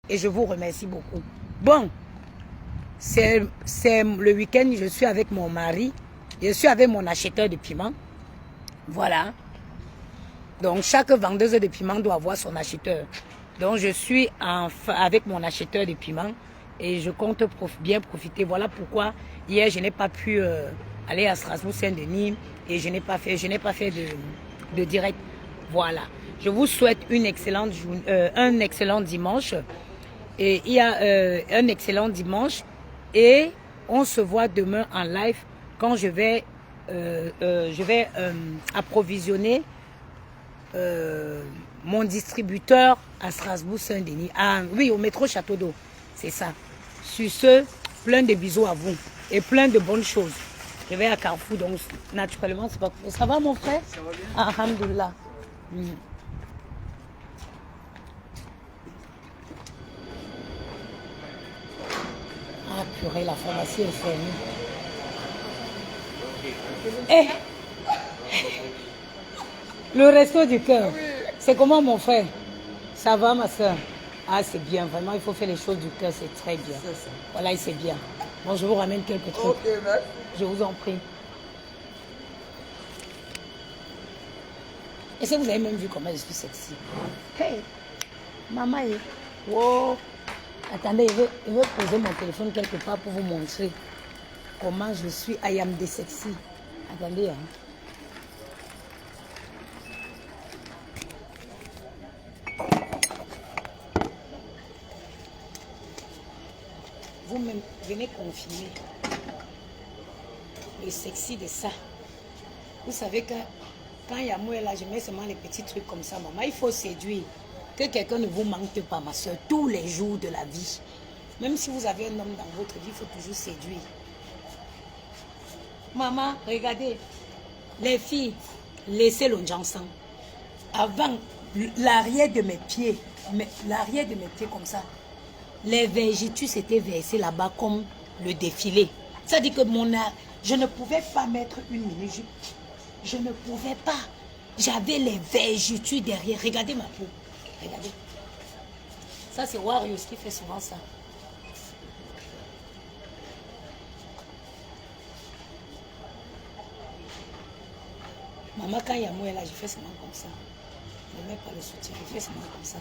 Et je vous remercie beaucoup. Bon, c'est le week-end, je suis avec mon mari. Je suis avec mon acheteur de piment. Voilà. Donc, chaque vendeuse de piment doit avoir son acheteur. Donc, je suis avec mon acheteur de piment et je compte bien profiter. Voilà pourquoi hier, je n'ai pas pu aller à Strasbourg-Saint-Denis et je n'ai pas fait de direct. Voilà. Je vous souhaite un excellent dimanche. Et il y a un excellent dimanche et on se voit demain en live quand je vais approvisionner mon distributeur à Strasbourg-Saint-Denis. Ah oui, au métro Château d'Eau. C'est ça. Sur ce, plein de bisous à vous et plein de bonnes choses. Je vais à Carrefour, donc naturellement, c'est pas... Ça va mon frère? Ça va bien. Ah, alhamdoulilah. Ah purée, la pharmacie est fermée. Eh, le resto du cœur, c'est comment mon frère? Ça va ma soeur? Ah c'est bien, vraiment il faut faire les choses du cœur, c'est très bien. Voilà, c'est bien. Bon, je vous ramène quelques trucs. Ok, merci. Je vous en prie. Est-ce que vous avez même vu comment je suis sexy? Hey, maman, wow. Attendez, je vais poser mon téléphone quelque part pour vous montrer comment je suis. I am the sexy. Attendez, hein. Vous-même, venez confirmer le sexy de ça. Vous savez que quand il y a moi là, je mets seulement les petits trucs comme ça, maman. Il faut séduire. Que quelqu'un ne vous manque pas, ma soeur, tous les jours de la vie. Même si vous avez un homme dans votre vie, il faut toujours séduire. Maman, regardez. Les filles, laissez l'onjansan. Avant, l'arrière de mes pieds comme ça, les vergitus étaient versés là-bas comme le défilé. Ça dit que je ne pouvais pas mettre une mini-jupe. Je ne pouvais pas. J'avais les vergitus derrière. Regardez ma peau. Regardez. Ça, c'est Warriors qui fait souvent ça. Maman, quand il y a moi là, je fais seulement comme ça. Je ne mets pas le soutien, je fais seulement comme ça.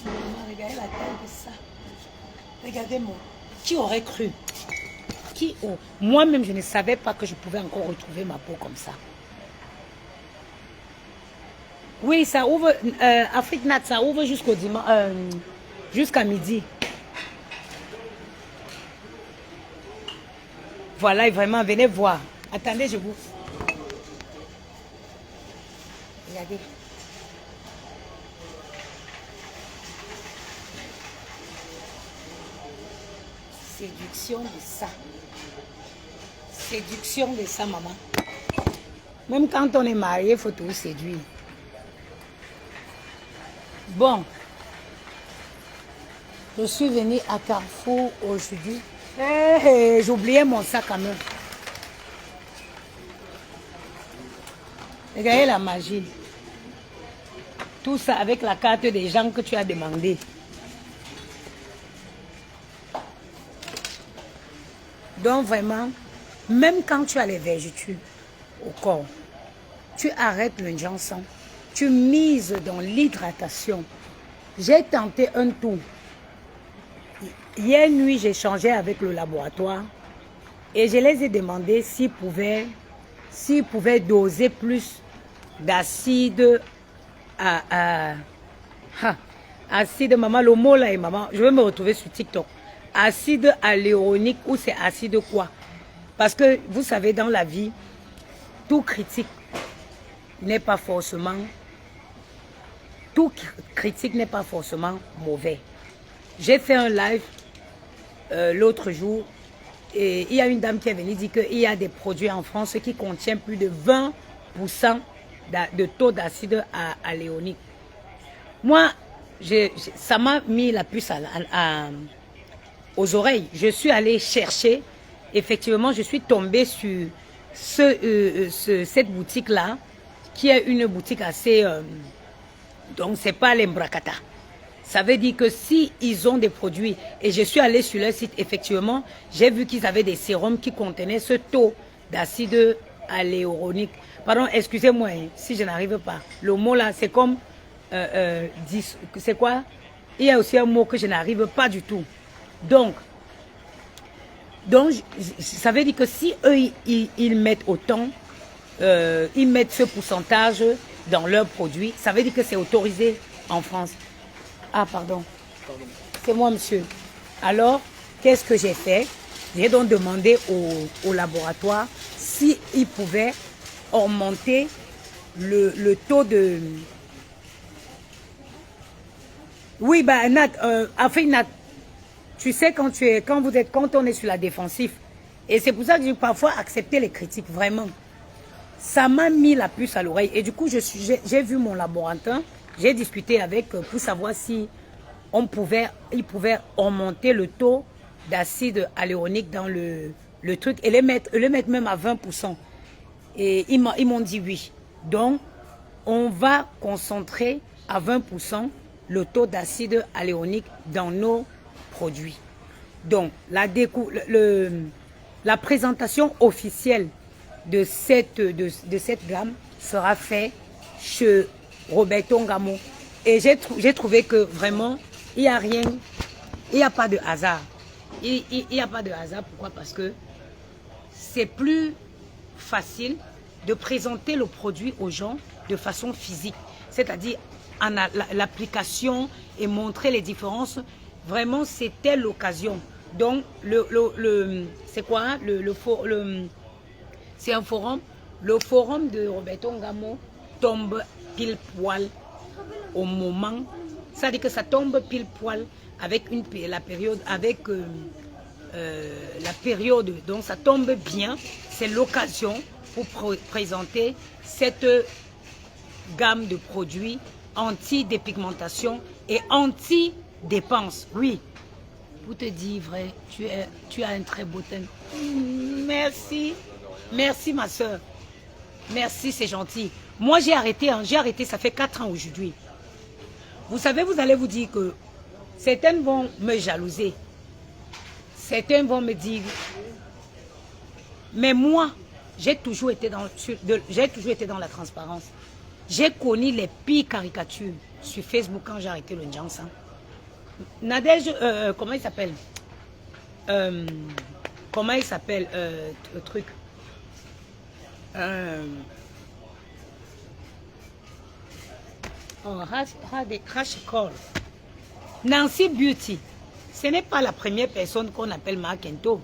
Maman, regardez la taille de ça. Regardez-moi. Qui aurait cru? Moi-même, je ne savais pas que je pouvais encore retrouver ma peau comme ça. Oui, ça ouvre, Afrique Nat, ça ouvre jusqu'au dimanche, jusqu'à midi. Voilà, vraiment, venez voir. Attendez, je vous... Regardez. Séduction de ça. Séduction de ça, maman. Même quand on est marié, il faut tout séduire. Bon. Je suis venue à Carrefour aujourd'hui. Hey, j'ai oublié mon sac à main. Regardez la magie. Tout ça avec la carte des gens que tu as demandé. Donc vraiment, même quand tu as les vergetures au corps, tu arrêtes le janson, tu mises dans l'hydratation. J'ai tenté un tour. Hier nuit, j'ai changé avec le laboratoire et je les ai demandé s'ils pouvaient doser plus d'acide acide, maman, le mot là est maman, je vais me retrouver sur TikTok. Acide hyaluronique ou c'est acide quoi? Parce que vous savez, dans la vie, tout critique n'est pas forcément mauvais. J'ai fait un live l'autre jour et il y a une dame qui est venue dire qu'il y a des produits en France qui contiennent plus de 20% de taux d'acide hyaluronique. Moi, ça m'a mis la puce aux oreilles. Je suis allée chercher. Effectivement, je suis tombée sur cette boutique-là, qui est une boutique assez Donc, ce n'est pas l'Embrakata. Ça veut dire que si ils ont des produits, et je suis allée sur leur site, effectivement, j'ai vu qu'ils avaient des sérums qui contenaient ce taux d'acide hyaluronique. Pardon, excusez-moi si je n'arrive pas. Le mot là, c'est comme, c'est quoi? Il y a aussi un mot que je n'arrive pas du tout. Donc, ça veut dire que si eux, ils mettent autant, ils mettent ce pourcentage dans leurs produits, ça veut dire que c'est autorisé en France. Ah, pardon. C'est moi, monsieur. Alors, qu'est-ce que j'ai fait? J'ai donc demandé au laboratoire s'ils pouvaient augmenter le taux de... Oui, bah, Nat, en fait, Nat, tu sais, quand on est sur la défensive, et c'est pour ça que j'ai parfois accepté les critiques, vraiment. Ça m'a mis la puce à l'oreille. Et du coup, j'ai vu mon laboratoire, j'ai discuté avec pour savoir si il pouvait augmenter le taux d'acide hyaluronique dans le truc et le mettre même à 20%. Et ils m'ont dit oui. Donc, on va concentrer à 20% le taux d'acide hyaluronique dans nos produits. Donc, la présentation officielle de cette gamme sera faite chez Roberto Ngamo. Et j'ai trouvé que vraiment, il n'y a rien, il n'y a pas de hasard. Il n'y a pas de hasard. Pourquoi? Parce que c'est plus facile de présenter le produit aux gens de façon physique. C'est-à-dire l'application et montrer les différences. Vraiment, c'était l'occasion. Donc, c'est quoi hein? C'est un forum. Le forum de Roberto Ngamo tombe pile poil au moment. Ça dit que ça tombe pile poil avec la période, la période. Donc, ça tombe bien. C'est l'occasion pour présenter cette gamme de produits anti-dépigmentation et anti-dépense. Oui. Pour te dire vrai, tu as un très beau teint. Merci. Merci ma soeur. Merci, c'est gentil. Moi, j'ai arrêté, ça fait 4 ans aujourd'hui. Vous savez, vous allez vous dire que certains vont me jalouser. Certains vont me dire, mais moi, j'ai toujours été dans la transparence. J'ai connu les pires caricatures sur Facebook quand j'ai arrêté le Njansan. Nadège, comment il s'appelle le truc Call. Nancy Beauty, ce n'est pas la première personne qu'on appelle Markento.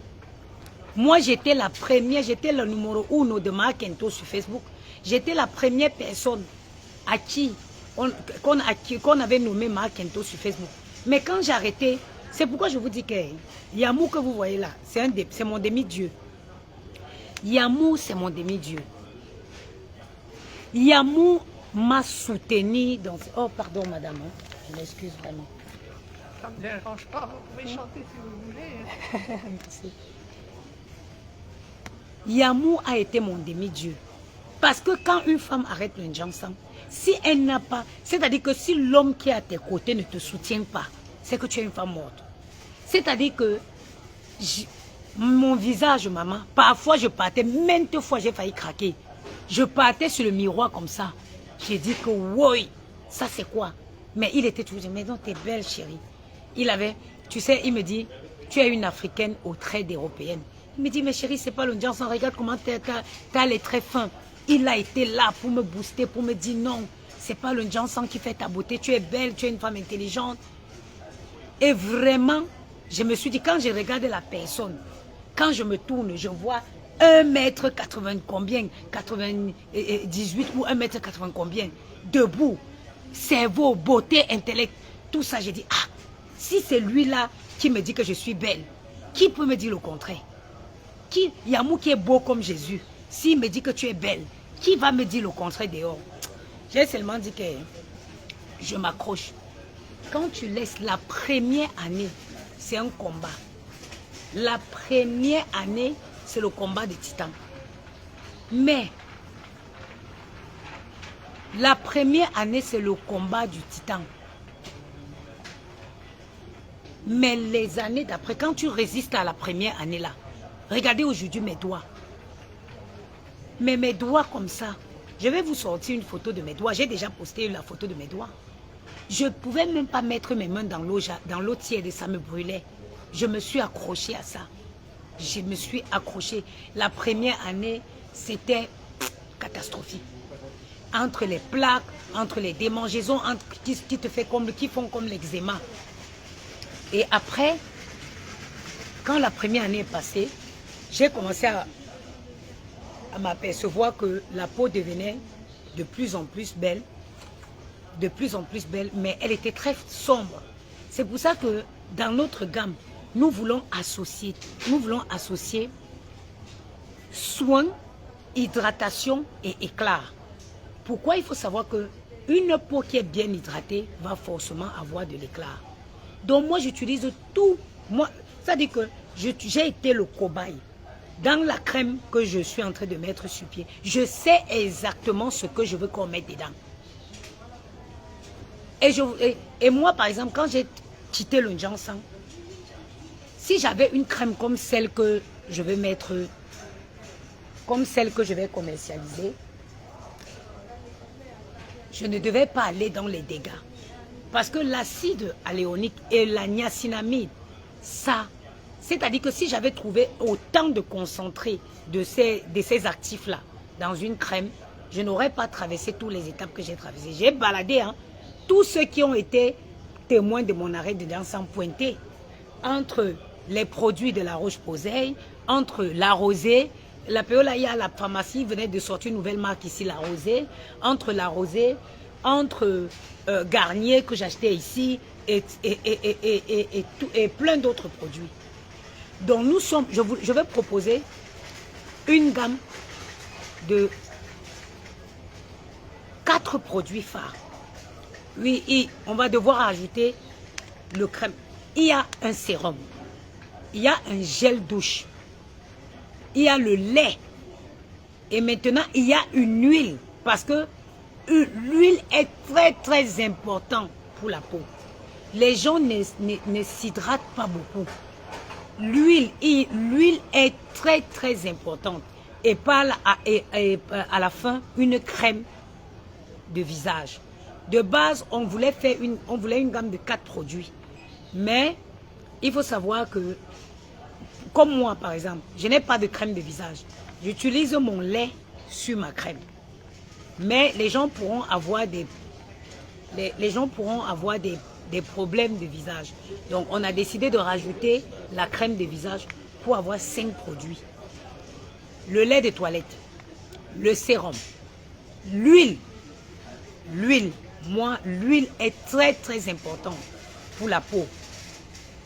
Moi, j'étais la première, j'étais le numéro 1 de Markento sur Facebook. J'étais la première personne à qui qu'on avait nommé Markento sur Facebook. Mais quand j'ai arrêté, c'est pourquoi je vous dis que Yamou que vous voyez là, c'est mon demi-dieu. Yamou, c'est mon demi-dieu. Yamou m'a soutenu dans... Oh, pardon, madame. Je m'excuse vraiment. Ça ne me dérange pas, vous pouvez chanter si vous voulez. Merci. Yamou a été mon demi-dieu. Parce que quand une femme arrête le Njansan, si elle n'a pas... C'est-à-dire que si l'homme qui est à tes côtés ne te soutient pas, c'est que tu es une femme morte. C'est-à-dire que mon visage, maman, parfois je partais, maintes fois j'ai failli craquer. Je partais sur le miroir comme ça. J'ai dit que, oui, ça c'est quoi? Mais il était toujours, mais non, t'es belle chérie. Il avait, tu sais, il me dit, tu es une Africaine aux traits d'Européenne. Il me dit, mais chérie, c'est pas le Njansan, regarde comment t'as les traits fins. Il a été là pour me booster, pour me dire non, c'est pas le Njansan qui fait ta beauté, tu es belle, tu es une femme intelligente. Et vraiment, je me suis dit, quand je regarde la personne, quand je me tourne, je vois 1m80 combien, 98 ou 1m80 combien, debout, cerveau, beauté, intellect, tout ça, j'ai dit, ah, si c'est lui-là qui me dit que je suis belle, qui peut me dire le contraire? Yamou qui est beau comme Jésus, s'il me dit que tu es belle, qui va me dire le contraire dehors? J'ai seulement dit que je m'accroche. Quand tu laisses la première année, c'est un combat. La première année, c'est le combat des titans. Mais, La première année, c'est le combat du titan. Mais les années d'après, quand tu résistes à la première année là, regardez aujourd'hui mes doigts. Mais mes doigts comme ça, je vais vous sortir une photo de mes doigts. J'ai déjà posté la photo de mes doigts. Je ne pouvais même pas mettre mes mains dans l'eau tiède et ça me brûlait. Je me suis accrochée à ça. Je me suis accrochée. La première année, c'était catastrophique. Entre les plaques, entre les démangeaisons, qui font comme l'eczéma. Et après, quand la première année est passée, j'ai commencé à m'apercevoir que la peau devenait de plus en plus belle, mais elle était très sombre. C'est pour ça que dans notre gamme, nous voulons associer soins, hydratation et éclat. Pourquoi? Il faut savoir que une peau qui est bien hydratée va forcément avoir de l'éclat. Donc moi j'utilise tout. Ça dit que j'ai été le cobaye. Dans la crème que je suis en train de mettre sur pied, je sais exactement ce que je veux qu'on mette dedans. Et moi, par exemple, quand j'ai quitté le Jansan, si j'avais une crème comme celle que je vais mettre, comme celle que je vais commercialiser, je ne devais pas aller dans les dégâts. Parce que l'acide aléonique et la niacinamide, ça, c'est-à-dire que si j'avais trouvé autant de concentré de ces actifs-là dans une crème, je n'aurais pas traversé toutes les étapes que j'ai traversées. J'ai baladé, hein, tous ceux qui ont été témoins de mon arrêt de dents sans pointer, entre les produits de la Roche-Posay, entre la rosée, la Péolaïa, la pharmacie venait de sortir une nouvelle marque ici, la rosée, entre la rosée, entre Garnier que j'achetais ici et plein d'autres produits. Donc nous sommes, je vais proposer une gamme de 4 produits phares. Oui, et on va devoir ajouter le crème. Il y a un sérum, il y a un gel douche, il y a le lait. Et maintenant, il y a une huile. Parce que l'huile est très très importante pour la peau. Les gens ne s'hydratent pas beaucoup. L'huile est très très importante. Et à la fin, une crème de visage. De base, on voulait une gamme de 4 produits. Mais il faut savoir que, comme moi par exemple, je n'ai pas de crème de visage. J'utilise mon lait sur ma crème. Mais les gens pourront avoir des problèmes de visage. Donc on a décidé de rajouter la crème de visage pour avoir 5 produits. Le lait de toilette, le sérum, l'huile. Moi, l'huile est très très importante pour la peau.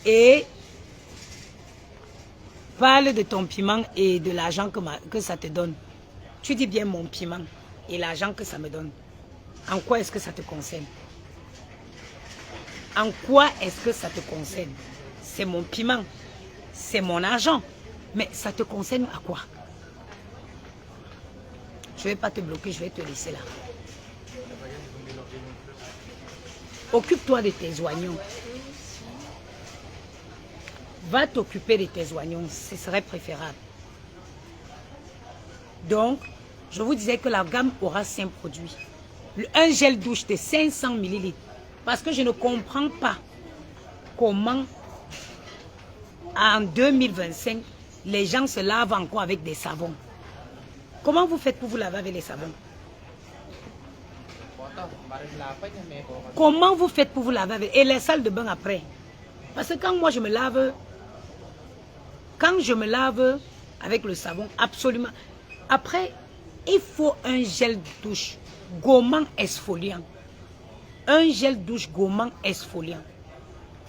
Et parle de ton piment et de l'argent que ça te donne. Tu dis bien mon piment et l'argent que ça me donne. En quoi est-ce que ça te concerne? En quoi est-ce que ça te concerne? C'est mon piment, c'est mon argent. Mais ça te concerne à quoi? Je ne vais pas te bloquer, je vais te laisser là. Occupe-toi de tes oignons. Va t'occuper de tes oignons, ce serait préférable. Donc, je vous disais que la gamme aura 5 produits. Un gel douche de 500 ml. Parce que je ne comprends pas comment, en 2025, les gens se lavent encore avec des savons. Comment vous faites pour vous laver avec les savons? Comment vous faites pour vous laver avec... Et les salles de bain après? Parce que quand moi je me lave... Quand je me lave avec le savon, absolument... Après, il faut un gel douche gommant exfoliant. Un gel douche gommant exfoliant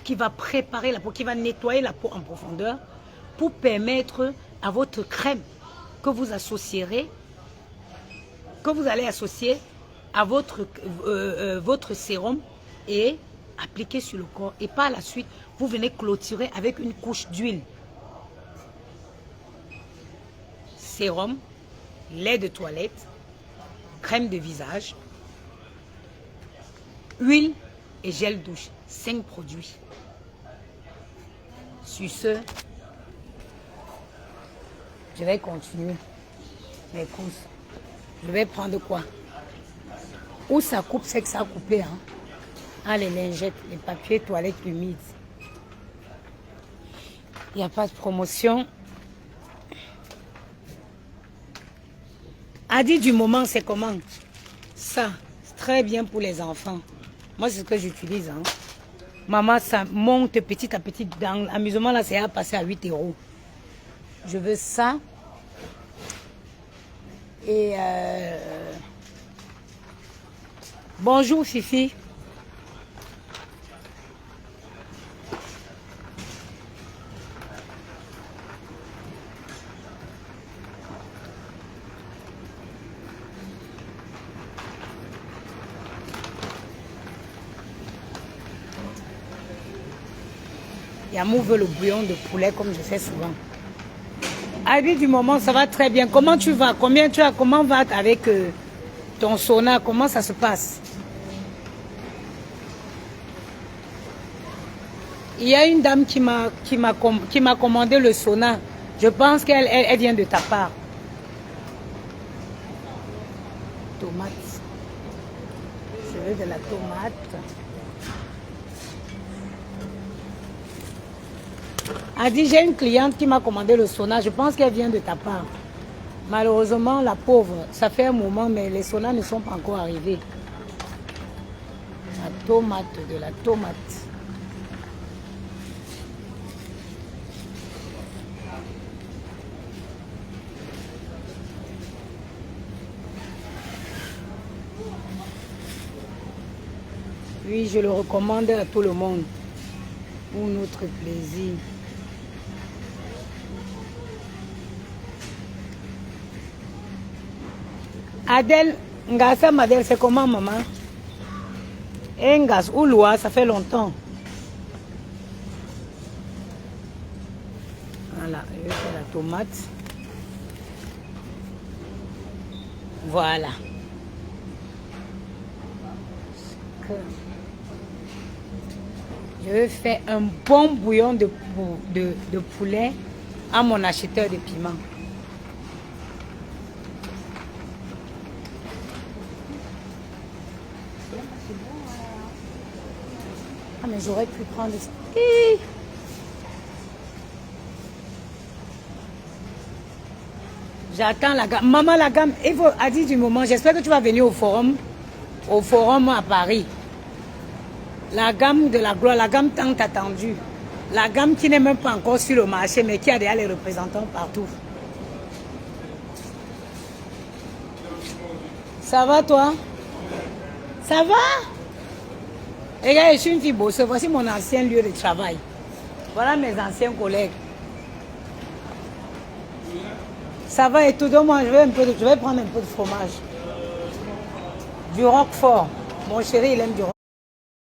qui va préparer la peau, qui va nettoyer la peau en profondeur pour permettre à votre crème que vous associerez, que vous allez associer à votre sérum et appliquer sur le corps. Et par la suite, vous venez clôturer avec une couche d'huile. Sérum, lait de toilette, crème de visage, huile et gel douche. 5 produits. Sur ce, je vais continuer mes courses. Je vais prendre quoi? Où ça coupe, c'est que ça a coupé. Hein? Ah, les lingettes, les papiers toilettes humides. Il n'y a pas de promotion. Adi du moment, c'est comment? Ça, c'est très bien pour les enfants. Moi, c'est ce que j'utilise. Hein. Maman, ça monte petit à petit. Dans l'amusement, là, c'est à passer à 8 €. Je veux ça. Et bonjour, Fifi. Yamou veut le bouillon de poulet comme je fais souvent. Adi du moment, ça va très bien. Comment tu vas? Combien tu as? Comment va avec ton sauna? Comment ça se passe? Il y a une dame qui m'a commandé le sauna. Je pense qu'elle vient de ta part. Tomate. Je veux de la tomate. Adi, j'ai une cliente qui m'a commandé le sauna. Je pense qu'elle vient de ta part. Malheureusement, la pauvre, ça fait un moment, mais les saunas ne sont pas encore arrivés. La tomate, de la tomate. Oui, je le recommande à tout le monde. Pour notre plaisir. Adèle, Ngassa Madel, c'est comment maman? Ngas ou Loa, ça fait longtemps. Voilà, je vais faire la tomate. Voilà. Je vais faire un bon bouillon de poulet à mon acheteur de piment. Ah, mais j'aurais pu prendre... J'attends la gamme. Maman, la gamme, Evo a dit du moment, j'espère que tu vas venir au forum à Paris. La gamme de la gloire, la gamme tant attendue. La gamme qui n'est même pas encore sur le marché, mais qui a déjà les représentants partout. Ça va toi? Ça va? Regarde, je suis une fille bosse. Voici mon ancien lieu de travail. Voilà mes anciens collègues. Ça va et tout. Donc moi, je vais prendre un peu de fromage. Du Roquefort. Mon chéri, il aime du Roquefort.